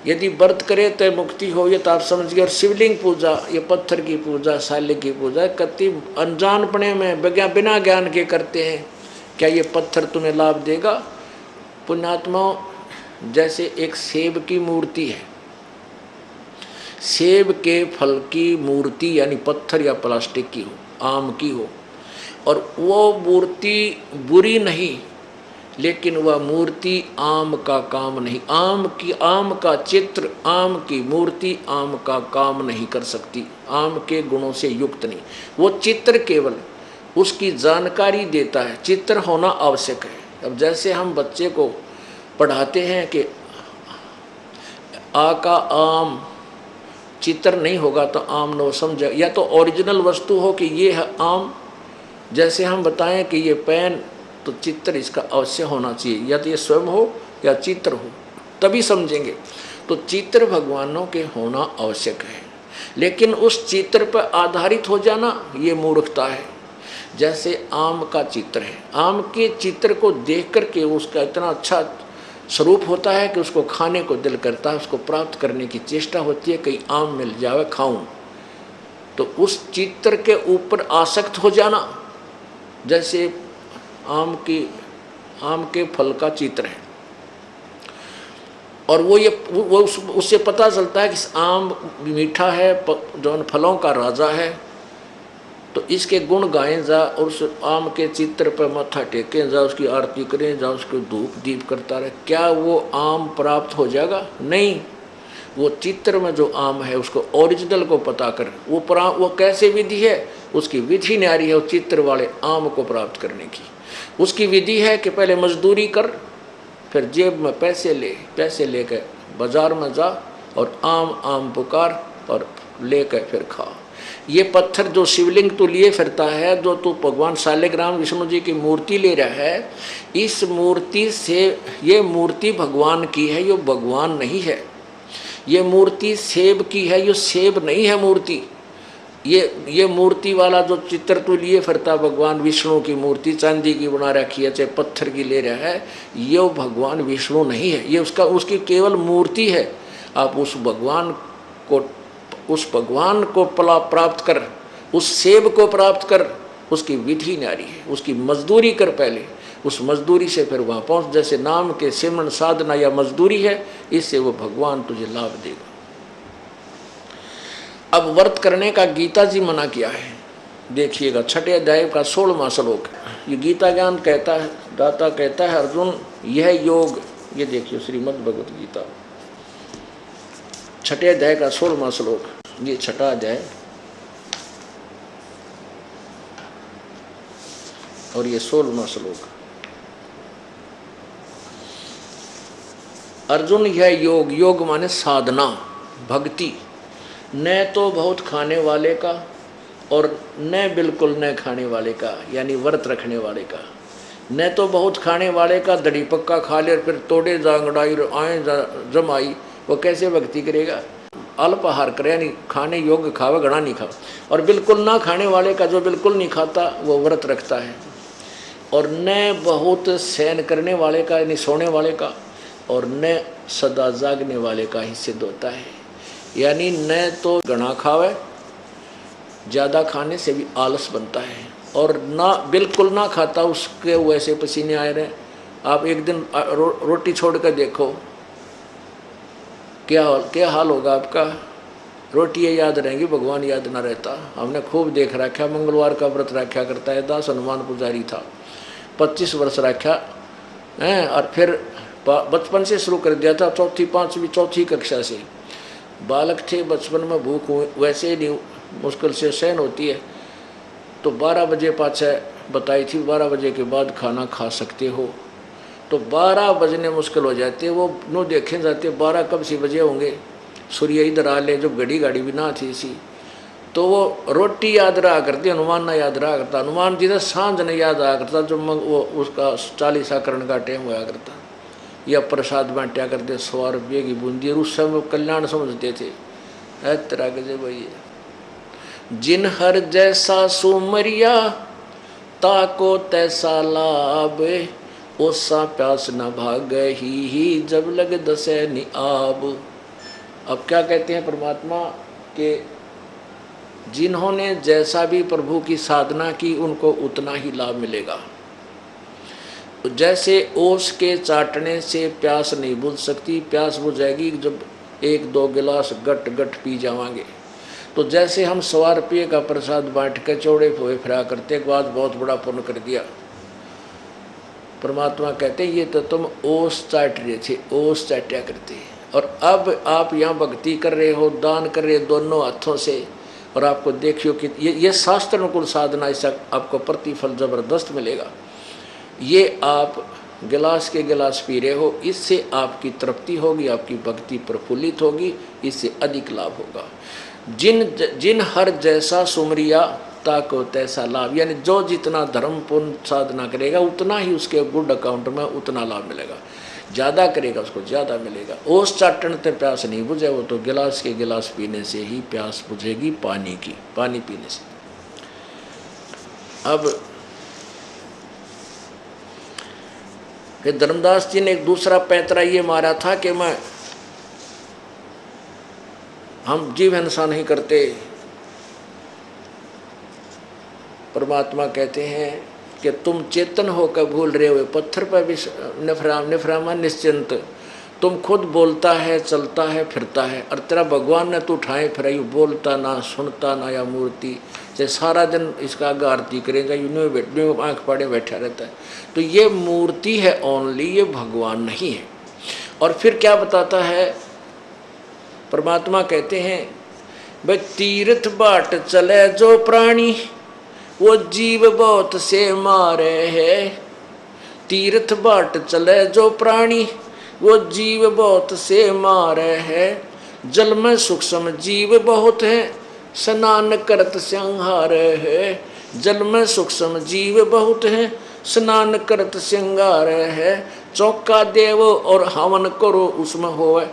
यदि व्रत करे तो मुक्ति हो, ये तो आप समझ गए। और शिवलिंग पूजा, ये पत्थर की पूजा, शालिग की पूजा कति अनजानपने में बिना ज्ञान के करते हैं। क्या ये पत्थर तुम्हें लाभ देगा? पुण्यात्माओं, जैसे एक सेब की मूर्ति है, सेब के फल की मूर्ति यानी पत्थर या प्लास्टिक की हो, आम की हो, और वो मूर्ति बुरी नहीं, लेकिन वह मूर्ति आम का काम नहीं, आम का चित्र, आम की मूर्ति आम का काम नहीं कर सकती, आम के गुणों से युक्त नहीं। वो चित्र केवल उसकी जानकारी देता है, चित्र होना आवश्यक है। अब जैसे हम बच्चे को पढ़ाते हैं कि आ का आम, चित्र नहीं होगा तो आम न समझे, या तो ओरिजिनल वस्तु हो कि ये है आम। जैसे हम बताएं कि ये पेन, तो चित्र इसका अवश्य होना चाहिए, या तो ये स्वयं हो या चित्र हो, तभी समझेंगे। तो चित्र भगवानों के होना आवश्यक है, लेकिन उस चित्र पर आधारित हो जाना ये मूर्खता है। जैसे आम का चित्र है, आम के चित्र को देख करके उसका इतना अच्छा स्वरूप होता है कि उसको खाने को दिल करता है, उसको प्राप्त करने की चेष्टा होती है, कहीं आम मिल जाए खाऊं। तो उस चित्र के ऊपर आसक्त हो जाना, जैसे आम के फल का चित्र है, और वो उससे पता चलता है कि आम मीठा है, जो फलों का राजा है, तो इसके गुण गाएं जा, और उस आम के चित्र पर माथा टेकें जा, उसकी आरती करें जा, उसको धूप दीप करता रहे। क्या वो आम प्राप्त हो जाएगा? नहीं। वो चित्र में जो आम है उसको ओरिजिनल को पता कर, वो कैसे विधि है, उसकी विधि न्यारी है। वो चित्र वाले आम को प्राप्त करने की उसकी विधि है कि पहले मजदूरी कर, फिर जेब में पैसे लेकर बाजार में जा, और आम आम पुकार और लेकर फिर खा। ये पत्थर जो शिवलिंग तू लिए फिरता है, जो तू भगवान शालिग्राम विष्णु जी की मूर्ति ले रहा है, इस मूर्ति से, ये मूर्ति भगवान की है, ये भगवान नहीं है। ये मूर्ति सेब की है, ये सेब नहीं है मूर्ति। ये मूर्ति वाला जो चित्र तू लिए फिरता, भगवान विष्णु की मूर्ति चांदी की बना रखी है, चाहे पत्थर की ले रहा है, ये भगवान विष्णु नहीं है, ये उसकी केवल मूर्ति है। आप उस भगवान को प्राप्त कर, उस सेब को प्राप्त कर, उसकी विधि न्यारी है, उसकी मजदूरी कर पहले, उस मजदूरी से फिर वहाँ पहुँच। जैसे नाम के सिमरन साधना या मजदूरी है, इससे वो भगवान तुझे लाभ देगा। अब व्रत करने का गीता जी मना किया है, देखिएगा 6 अध्याय का 16वां श्लोक। ये गीता ज्ञान कहता है, दाता कहता है अर्जुन यह योग, ये देखिए श्रीमद् भगवत गीता 6 अध्याय का 16वां श्लोक, ये 6वां अध्याय और ये 16वां श्लोक। अर्जुन यह योग, योग माने साधना भक्ति, न तो बहुत खाने वाले का और न बिल्कुल न खाने वाले का, यानी व्रत रखने वाले का। न तो बहुत खाने वाले का दड़ी पक्का खा ले और फिर तोड़े जांगड़ाई आए जमाई, वो कैसे भक्ति करेगा? अल्पाहार करे, यानी खाने योग्य खावे, घना नहीं खावे। और बिल्कुल ना खाने वाले का, जो बिल्कुल नहीं खाता, वो व्रत रखता है। और न बहुत सहन करने वाले का, यानी सोने वाले का, और न सदा जागने वाले का ही सिद्ध होता है। यानी न तो घना खावे, ज़्यादा खाने से भी आलस बनता है, और ना बिल्कुल ना खाता, उसके वैसे पसीने आए रहे। आप एक दिन रोटी छोड़ कर देखो क्या हाल होगा आपका। रोटियाँ याद रहेंगी, भगवान याद ना रहता। हमने खूब देख रखा, मंगलवार का व्रत रखा करता है, दास हनुमान पुजारी था, 25 वर्ष रखा है, और फिर बचपन से शुरू कर दिया था, चौथी कक्षा से। बालक थे, बचपन में भूख वैसे ही नहीं मुश्किल से सहन होती है, तो 12 बजे पाछे बताई थी, 12 बजे के बाद खाना खा सकते हो। तो 12 बजने मुश्किल हो जाते, वो नो देखे जाते 12 कब सी बजे होंगे, सूर्य इधर आ ले, जब गाड़ी भी ना थी सी। तो वो रोटी याद रहा करती, हनुमान ना याद रहा करता, हनुमान जी ने सांझ नहीं याद आया करता, जो वो उसका 40 का टाइम होया करता, या प्रसाद बांटा करते 100 रुपये की बूंदी, और उस समय कल्याण समझते थे। है तरह के भाई, जिन हर जैसा सुमरिया ताको तैसा लाभ, ओसा प्यास न भाग ही जब लग दसे निआब। अब क्या कहते हैं परमात्मा के, जिन्होंने जैसा भी प्रभु की साधना की, उनको उतना ही लाभ मिलेगा। जैसे ओस के चाटने से प्यास नहीं बुझ सकती, प्यास बुझेगी जब 1-2 गिलास गट गट पी जावांगे। तो जैसे हम 100 रुपये का प्रसाद बांट के चौड़े हुए फिरा करते, एक बात बहुत बड़ा पुण्य कर दिया। परमात्मा कहते ये तो तुम ओस चाट रहे थे, ओस चाटा करते, और अब आप यहाँ भक्ति कर रहे हो, दान कर रहे हो दोनों हाथों से, और आपको देखियो कि ये शास्त्र अनुकूल साधना, इसका आपको प्रतिफल जबरदस्त मिलेगा। ये आप गिलास के गिलास पी रहे हो, इससे आपकी तृप्ति होगी, आपकी भक्ति प्रफुल्लित होगी, इससे अधिक लाभ होगा। जिन हर जैसा सुमरिया ताको तैसा लाभ, यानी जो जितना धर्म पुण्य साधना करेगा, उतना ही उसके गुड अकाउंट में उतना लाभ मिलेगा। ज़्यादा करेगा उसको ज़्यादा मिलेगा। ओस चाटन से प्यास नहीं बुझे, वो तो गिलास के गिलास पीने से ही प्यास बुझेगी, पानी पीने से। अब फिर धर्मदास जी ने एक दूसरा पैंतरा ये मारा था कि हम जीव हिंसा नहीं करते। परमात्मा कहते हैं कि तुम चेतन होकर भूल रहे हो, पत्थर पर भी निफरामा निश्चिंत, तुम खुद बोलता है, चलता है, फिरता है, और तेरा भगवान ने तू उठाए फिर बोलता ना, सुनता ना, या मूर्ति से सारा दिन इसका आगे आरती करेगा, यूँ आँख पाड़े बैठा रहता है। तो ये मूर्ति है ओनली, ये भगवान नहीं है। और फिर क्या बताता है परमात्मा, कहते हैं भाई तीर्थ बाट चले जो प्राणी, वो जीव बहुत से मारे है। तीर्थ बाट चले जो प्राणी, वो जीव बहुत से मारे है। जल में सूक्ष्म जीव बहुत है, स्नान करत श्रृंगार है। जल में सूक्ष्म जीव बहुत है, स्नान करत श्रृंगार है। चौका देव और हवन करो, उसमें होवे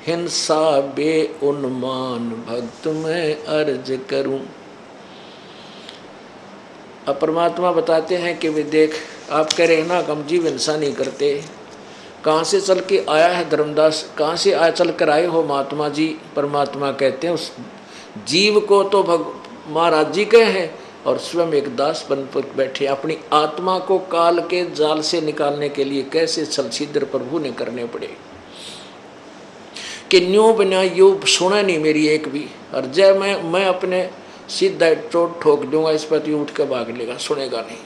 हिंसा बे उन्मान, भक्त में अर्ज करूं। अब परमात्मा बताते हैं कि वे देख, आप कह रहे ना हम जीव हिंसा नहीं करते, कहाँ से चल के आया है धर्मदास, कहाँ से आया चल कर आए हो महात्मा जी। परमात्मा कहते हैं उस जीव को तो महाराज जी कहे हैं, और स्वयं एक दास बन पर बैठे। अपनी आत्मा को काल के जाल से निकालने के लिए कैसे छल छिद्र प्रभु ने करने पड़े कि न्यू बिना यू सुना नहीं मेरी एक भी, और जय मैं अपने सीधा चोट ठोक दूंगा इस पर, उठ कर भाग लेगा, सुनेगा नहीं।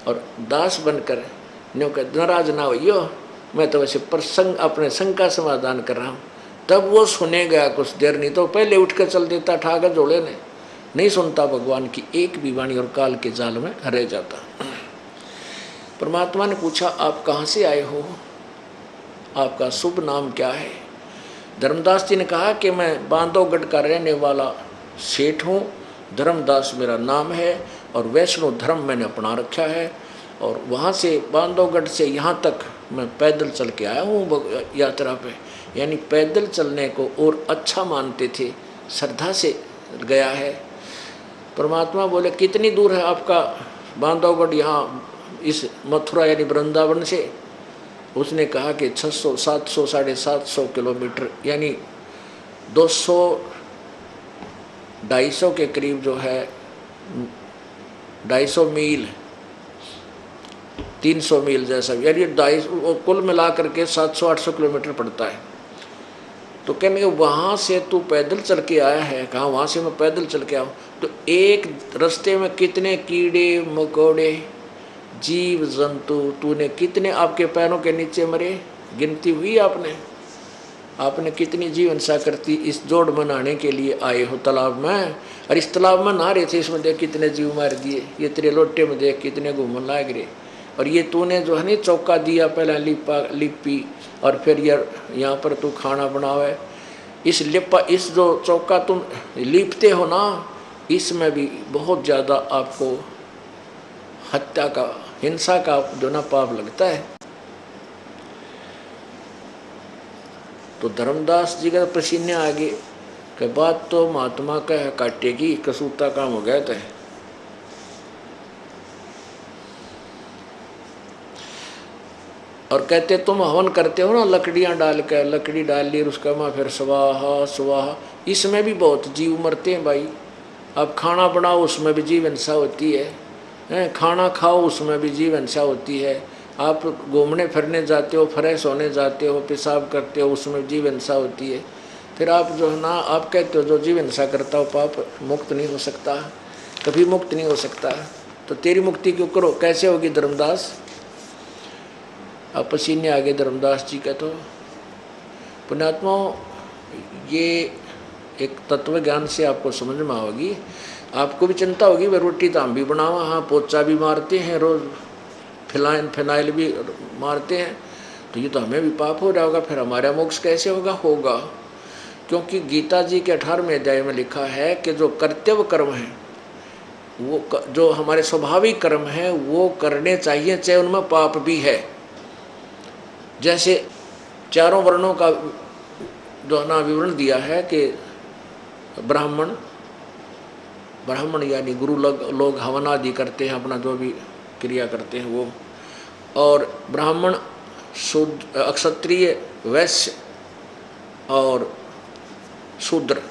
और दास बनकर न्यू कह नाराज ना हो, मैं तो वैसे प्रसंग अपने संग का समाधान कर रहा हूँ। तब वो सुनेगा कुछ देर, नहीं तो पहले उठ कर चल देता ठाकर जोड़े ने। नहीं सुनता भगवान की एक भी वाणी और काल के जाल में रह जाता। परमात्मा ने पूछा आप कहाँ से आए हो, आपका शुभ नाम क्या है। धर्मदास जी ने कहा कि मैं बांधवगढ़ का रहने वाला सेठ हूँ, धर्मदास मेरा नाम है, और वैष्णव धर्म मैंने अपना रखा है। और वहाँ से बांधवगढ़ से यहाँ तक मैं पैदल चल के आया हूँ यात्रा पे, यानी पैदल चलने को और अच्छा मानते थे, श्रद्धा से गया है। परमात्मा बोले कितनी दूर है आपका बांधवगढ़ यहाँ इस मथुरा यानी वृंदावन से। उसने कहा कि 600 700 750 किलोमीटर, यानी 200 250 के करीब जो है, 250 मील 300 मील जैसा, यानी 250 कुल मिला करके 700-800 किलोमीटर पड़ता है। तो कहने के वहाँ से तू पैदल चल के आया है। कहाँ वहाँ से मैं पैदल चल के आऊँ, तो एक रास्ते में कितने कीड़े मकोड़े जीव जंतु तूने कितने आपके पैरों के नीचे मरे, गिनती हुई आपने कितनी जीव हिंसा करती। इस जोड़ मनाने के लिए आए हो तालाब में, और इस तालाब में नहा रहे थे, इसमें देख कितने जीव मार दिए। ये तेरे लोटे में देख कितने घूमन लाग रहे, और ये तूने जो है नहीं चौका दिया पहले लिपी, और फिर यार यहाँ पर तू खाना बनावे। इस जो चौका तुम लीपते हो ना, इसमें भी बहुत ज़्यादा आपको हत्या का हिंसा का जो ना पाप लगता है। तो धर्मदास जी का पसीने आगे के बाद तो महात्मा का काटेगी, कसूता काम हो गया था। और कहते तुम हवन करते हो ना लकड़ियाँ डाल कर, लकड़ी डाल ली उसका माँ फिर स्वाहा स्वाहा, इसमें भी बहुत जीव मरते हैं भाई। अब खाना बनाओ उसमें भी जीव हिंसा होती है, खाना खाओ उसमें भी जीव हिंसा होती है। आप घूमने फिरने जाते हो, फ्रेश होने जाते हो, पेशाब करते हो, उसमें जीव हिंसा होती है। फिर आप जो है ना, आप कहते हो जो जीव हिंसा करता हो पाप मुक्त नहीं हो सकता, कभी मुक्त नहीं हो सकता। तो तेरी मुक्ति क्यों करो, कैसे होगी धर्मदास। अब पसीने आगे धर्मदास जी का। तो पुण्यात्मा ये एक तत्व ज्ञान से आपको समझ में आएगी। आपको भी चिंता होगी वह रोटी तो हम भी बनावा, हाँ पोचा भी मारते हैं रोज़, फिनाइल भी मारते हैं, तो ये तो हमें भी पाप हो जाएगा। फिर हमारा मोक्ष कैसे होगा। क्योंकि गीता जी के 18वें अध्याय में लिखा है कि जो कर्तव्य कर्म है, वो जो हमारे स्वाभाविक कर्म है वो करने चाहिए, चाहे उनमें पाप भी है। जैसे चारों वर्णों का जो ना विवरण दिया है कि ब्राह्मण यानी गुरु लोग हवन आदि करते हैं, अपना जो भी क्रिया करते हैं वो, और ब्राह्मण शुद्ध क्षत्रिय वैश्य और शूद्र,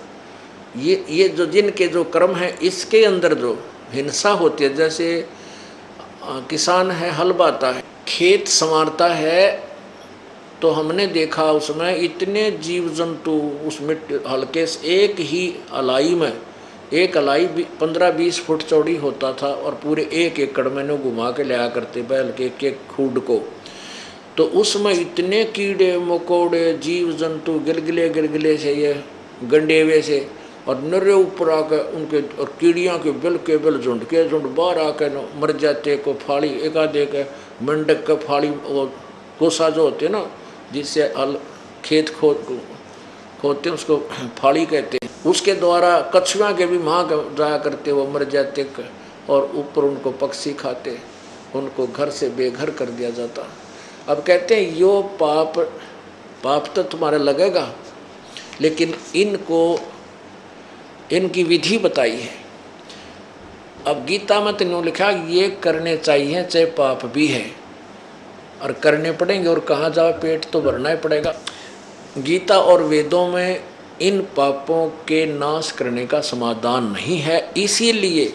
ये जो जिनके जो कर्म हैं इसके अंदर जो हिंसा होती है, जैसे किसान है हल बाता है, खेत संवारता है, तो हमने देखा उसमें इतने जीव जंतु उस मिट्टी हल्के से एक ही अलाई में, एक अलाई 15-20 फुट चौड़ी होता था, और पूरे एक एकड़ में घुमा के लाया करते बैल के एक खूड को। तो उसमें इतने कीड़े मकोड़े जीव जंतु गिलगिले से, ये गंडेवे से, और नरे ऊपर आकर उनके, और कीड़ियाँ के बिल झुंड के झुंड बाहर आकर मर जाते। को फाड़ी एकाधे के मंडक का फाड़ी, वो कोसा जो होते ना जिससे खेत होते हैं, उसको फाड़ी कहते हैं। उसके द्वारा कछुआ के भी माँ जाया करते, वो मर जाते और ऊपर उनको पक्षी खाते, उनको घर से बेघर कर दिया जाता। अब कहते हैं यो पाप तो तुम्हारा लगेगा, लेकिन इनकी विधि बताई है। अब गीता में तो यूँ लिखा ये करने चाहिए चाहे पाप भी है, और करने पड़ेंगे, और कहाँ जाओ पेट तो भरना ही पड़ेगा। गीता और वेदों में इन पापों के नाश करने का समाधान नहीं है, इसीलिए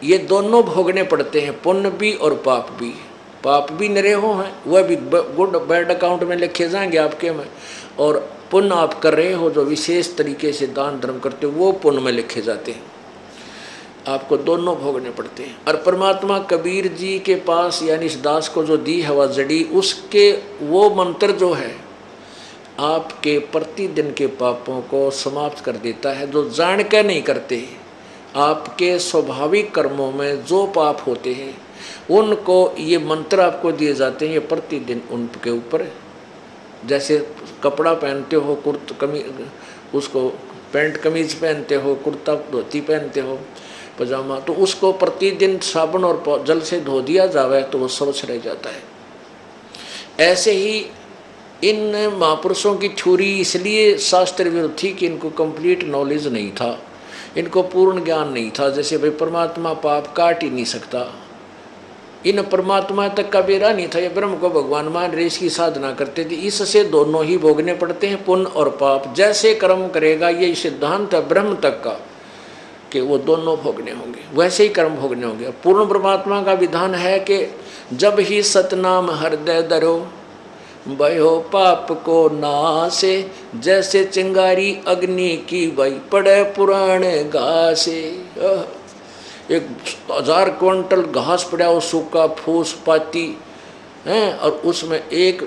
ये दोनों भोगने पड़ते हैं, पुण्य भी और पाप भी। पाप भी निरेहो हैं, वह भी गुड बैड अकाउंट में लिखे जाएंगे आपके में, और पुण्य आप कर रहे हो जो विशेष तरीके से दान धर्म करते हो वो पुण्य में लिखे जाते हैं। आपको दोनों भोगने पड़ते हैं। और परमात्मा कबीर जी के पास यानी इस दास को जो दी है वह जड़ी, उसके वो मंत्र जो है आपके प्रतिदिन के पापों को समाप्त कर देता है, जो जान के नहीं करते। आपके स्वाभाविक कर्मों में जो पाप होते हैं उनको ये मंत्र आपको दिए जाते हैं, ये प्रतिदिन उनके ऊपर, जैसे कपड़ा पहनते हो, उसको पैंट कमीज पहनते हो, कुर्ता धोती पहनते हो, पजामा, तो उसको प्रतिदिन साबुन और जल से धो दिया जावे तो वो स्वच्छ रह जाता है। ऐसे ही इन महापुरुषों की थ्योरी इसलिए शास्त्र विरुद्ध थी कि इनको कंप्लीट नॉलेज नहीं था, इनको पूर्ण ज्ञान नहीं था। जैसे भाई परमात्मा पाप काट ही नहीं सकता, इन परमात्मा तक का बेरा नहीं था, ये ब्रह्म को भगवान मान रहे, इसकी साधना करते थे। इससे दोनों ही भोगने पड़ते हैं, पुण्य और पाप। जैसे कर्म करेगा ये सिद्धांत है ब्रह्म तक का कि वो दोनों भोगने होंगे, वैसे ही कर्म भोगने होंगे। पूर्ण परमात्मा का विधान है कि जब ही सतनाम हृदय धरो भयो पाप को नासे, जैसे चिंगारी अग्नि की वही पड़े पुराने घासे। 1000 क्विंटल घास पड़ा हो, सूखा फूस पाती हैं, और उसमें एक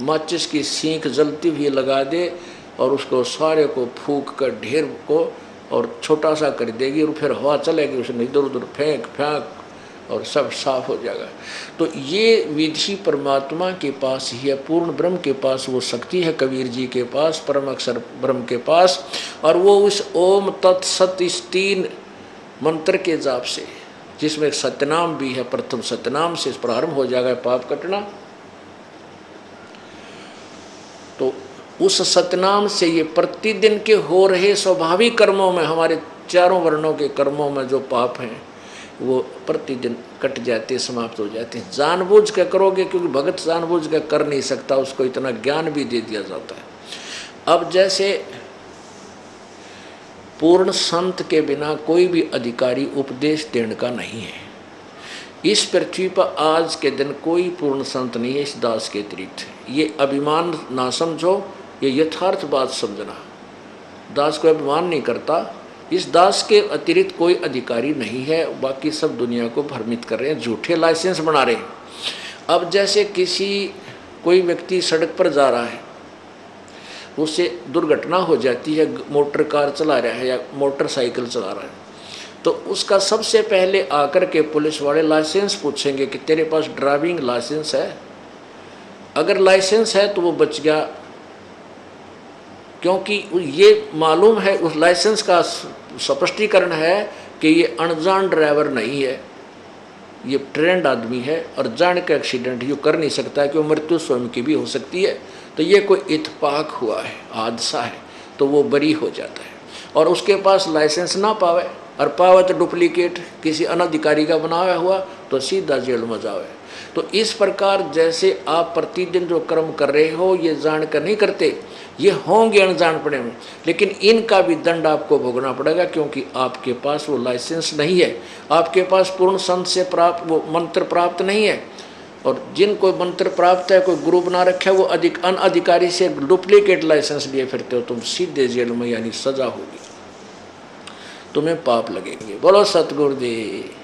माचिस की सीख जलती हुई लगा दे और उसको सारे को फूंक कर ढेर को और छोटा सा कर देगी, और फिर हवा चलेगी, उसने इधर उधर फेंक और सब साफ हो जाएगा। तो ये विधि परमात्मा के पास ही है, पूर्ण ब्रह्म के पास वो शक्ति है, कबीर जी के पास, परम अक्षर ब्रह्म के पास। और वो उस ओम तत्सत इस 3 मंत्र के जाप से, जिसमें सत्यनाम भी है, प्रथम सत्यनाम से प्रारंभ हो जाएगा पाप कटना। तो उस सतनाम से ये प्रतिदिन के हो रहे स्वाभाविक कर्मों में, हमारे चारों वर्णों के कर्मों में जो पाप हैं वो प्रतिदिन कट जाते, समाप्त हो जाते हैं। जानबूझ के करोगे, क्योंकि भगत जानबूझ के कर नहीं सकता, उसको इतना ज्ञान भी दे दिया जाता है। अब जैसे पूर्ण संत के बिना कोई भी अधिकारी उपदेश देने का नहीं है। इस पृथ्वी पर आज के दिन कोई पूर्ण संत नहीं है इस दास के अतिरिक्त। ये अभिमान ना समझो, ये यथार्थ बात समझना। दास को अभिमान नहीं करता, इस दास के अतिरिक्त कोई अधिकारी नहीं है। बाकी सब दुनिया को भ्रमित कर रहे हैं, झूठे लाइसेंस बना रहे हैं। अब जैसे कोई व्यक्ति सड़क पर जा रहा है, उससे दुर्घटना हो जाती है, मोटर कार चला रहा है या मोटरसाइकिल चला रहा है, तो उसका सबसे पहले आकर के पुलिस वाले लाइसेंस पूछेंगे कि तेरे पास ड्राइविंग लाइसेंस है। अगर लाइसेंस है तो वो बच गया, क्योंकि ये मालूम है, उस लाइसेंस का स्पष्टीकरण है कि ये अनजान ड्राइवर नहीं है, ये ट्रेंड आदमी है, और जान के एक्सीडेंट ये कर नहीं सकता है, क्योंकि मृत्यु स्वयं की भी हो सकती है। तो ये कोई इत्तेफाक हुआ है, हादसा है, तो वो बरी हो जाता है। और उसके पास लाइसेंस ना पावे, और पावे तो डुप्लीकेट किसी अनधिकारी का बनाया हुआ, तो सीधा जेल में जावे। तो इस प्रकार जैसे आप प्रतिदिन जो कर्म कर रहे हो ये जान कर नहीं करते, ये होंगे अनजानपने में, लेकिन इनका भी दंड आपको भोगना पड़ेगा, क्योंकि आपके पास वो लाइसेंस नहीं है, आपके पास पूर्ण संत से प्राप्त वो मंत्र प्राप्त नहीं है। और जिनको मंत्र प्राप्त है, कोई गुरु बना रखा है, वो अनधिकारी से डुप्लीकेट लाइसेंस लिए फिरते हो, तुम सीधे जेल में यानी सजा होगी, तुम्हें पाप लगेंगे। बोलो सतगुरुदेव।